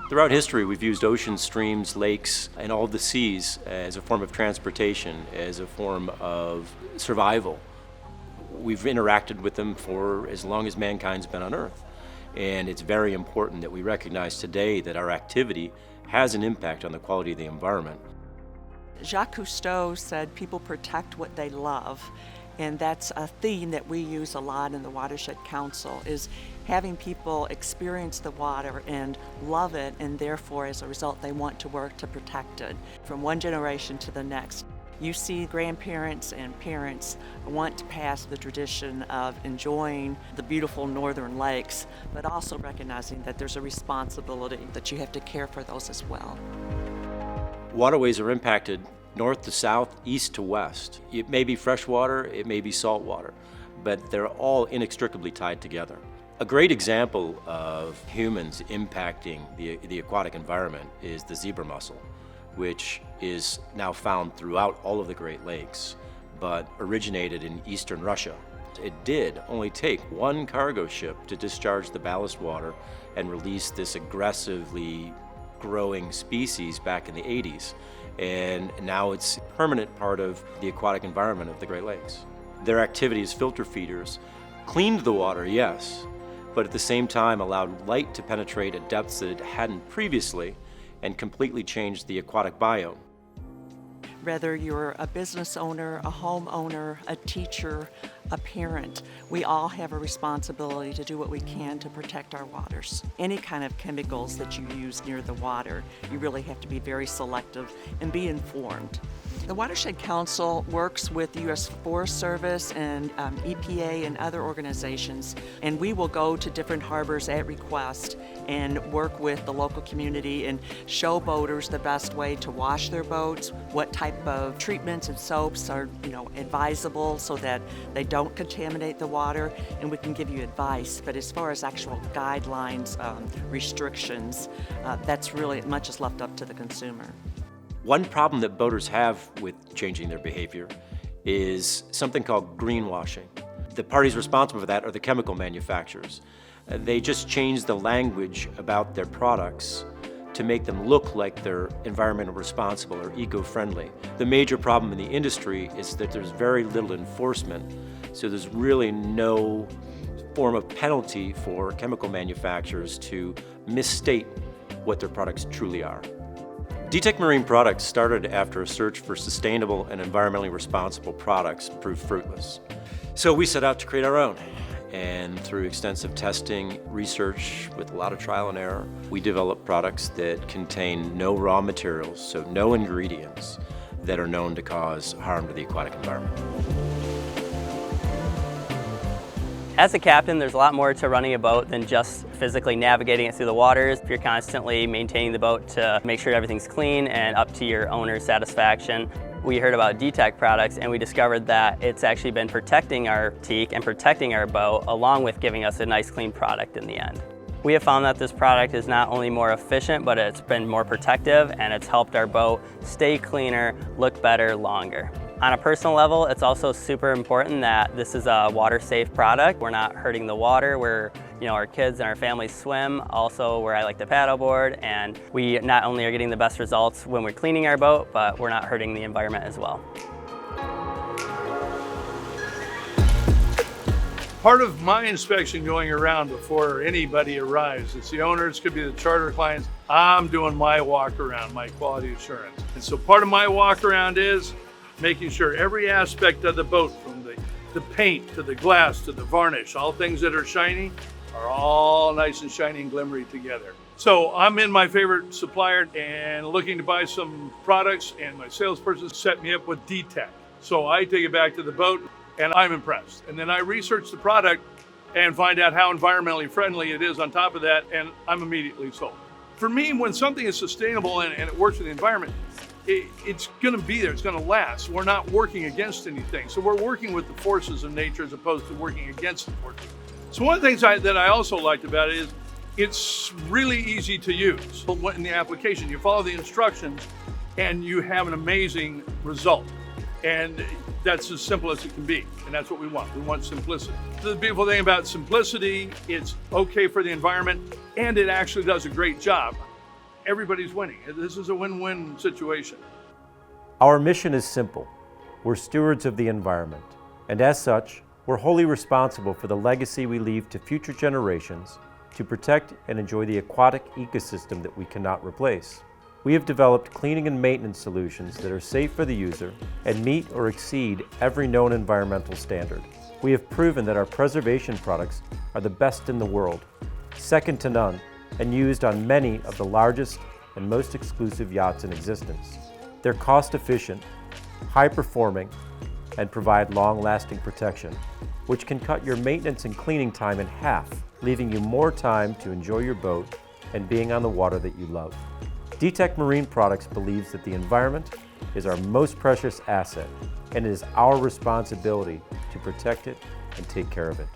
Throughout history, we've used oceans, streams, lakes, and all the seas as a form of transportation, as a form of survival. We've interacted with them for as long as mankind's been on Earth. And it's very important that we recognize today that our activity has an impact on the quality of the environment. Jacques Cousteau said people protect what they love. And that's a theme that we use a lot in the Watershed Council, is having people experience the water and love it, and therefore, as a result, they want to work to protect it from one generation to the next. You see grandparents and parents want to pass the tradition of enjoying the beautiful northern lakes, but also recognizing that there's a responsibility that you have to care for those as well. Waterways are impacted north to south, east to west. It may be freshwater, it may be saltwater, but they're all inextricably tied together. A great example of humans impacting the aquatic environment is the zebra mussel, which is now found throughout all of the Great Lakes, but originated in eastern Russia. It did only take one cargo ship to discharge the ballast water and release this aggressively growing species back in the 80s. And now it's a permanent part of the aquatic environment of the Great Lakes. Their activity as filter feeders cleaned the water, yes, but at the same time allowed light to penetrate at depths that it hadn't previously and completely changed the aquatic biome. Whether you're a business owner, a homeowner, a teacher, a parent, we all have a responsibility to do what we can to protect our waters. Any kind of chemicals that you use near the water, you really have to be very selective and be informed. The Watershed Council works with the U.S. Forest Service and EPA and other organizations, and we will go to different harbors at request and work with the local community and show boaters the best way to wash their boats, what type of treatments and soaps are advisable so that they don't contaminate the water, and we can give you advice. But as far as actual guidelines, restrictions, that's really much is left up to the consumer. One problem that boaters have with changing their behavior is something called greenwashing. The parties responsible for that are the chemical manufacturers. They just change the language about their products to make them look like they're environmentally responsible or eco-friendly. The major problem in the industry is that there's very little enforcement, so there's really no form of penalty for chemical manufacturers to misstate what their products truly are. DiTEC Marine Products started after a search for sustainable and environmentally responsible products proved fruitless. So we set out to create our own. And through extensive testing, research, with a lot of trial and error, we developed products that contain no raw materials, so no ingredients that are known to cause harm to the aquatic environment. As a captain, there's a lot more to running a boat than just physically navigating it through the waters. You're constantly maintaining the boat to make sure everything's clean and up to your owner's satisfaction. We heard about DiTEC products and we discovered that it's actually been protecting our teak and protecting our boat, along with giving us a nice clean product in the end. We have found that this product is not only more efficient, but it's been more protective, and it's helped our boat stay cleaner, look better, longer. On a personal level, it's also super important that this is a water-safe product. We're not hurting the water where our kids and our families swim, also where I like to paddleboard, and we not only are getting the best results when we're cleaning our boat, but we're not hurting the environment as well. Part of my inspection going around before anybody arrives, it's the owners, could be the charter clients, I'm doing my walk around, my quality assurance. And so part of my walk around is making sure every aspect of the boat, from the paint to the glass to the varnish, all things that are shiny, are all nice and shiny and glimmery together. So I'm in my favorite supplier and looking to buy some products, and my salesperson set me up with DiTEC. So I take it back to the boat and I'm impressed. And then I research the product and find out how environmentally friendly it is on top of that, and I'm immediately sold. For me, when something is sustainable and it works with the environment, it's going to be there, it's going to last. We're not working against anything. So we're working with the forces of nature as opposed to working against the forces. So one of the things that I also liked about it is it's really easy to use. In the application, you follow the instructions and you have an amazing result. And that's as simple as it can be. And that's what we want. We want simplicity. The beautiful thing about simplicity, it's okay for the environment, and it actually does a great job. everybody's winning. This is a win-win situation. Our mission is simple. We're stewards of the environment, and as such, we're wholly responsible for the legacy we leave to future generations to protect and enjoy the aquatic ecosystem that we cannot replace. We have developed cleaning and maintenance solutions that are safe for the user and meet or exceed every known environmental standard. We have proven that our preservation products are the best in the world, second to none, and used on many of the largest and most exclusive yachts in existence. They're cost-efficient, high-performing, and provide long-lasting protection, which can cut your maintenance and cleaning time in half, leaving you more time to enjoy your boat and being on the water that you love. DiTEC Marine Products believes that the environment is our most precious asset, and it is our responsibility to protect it and take care of it.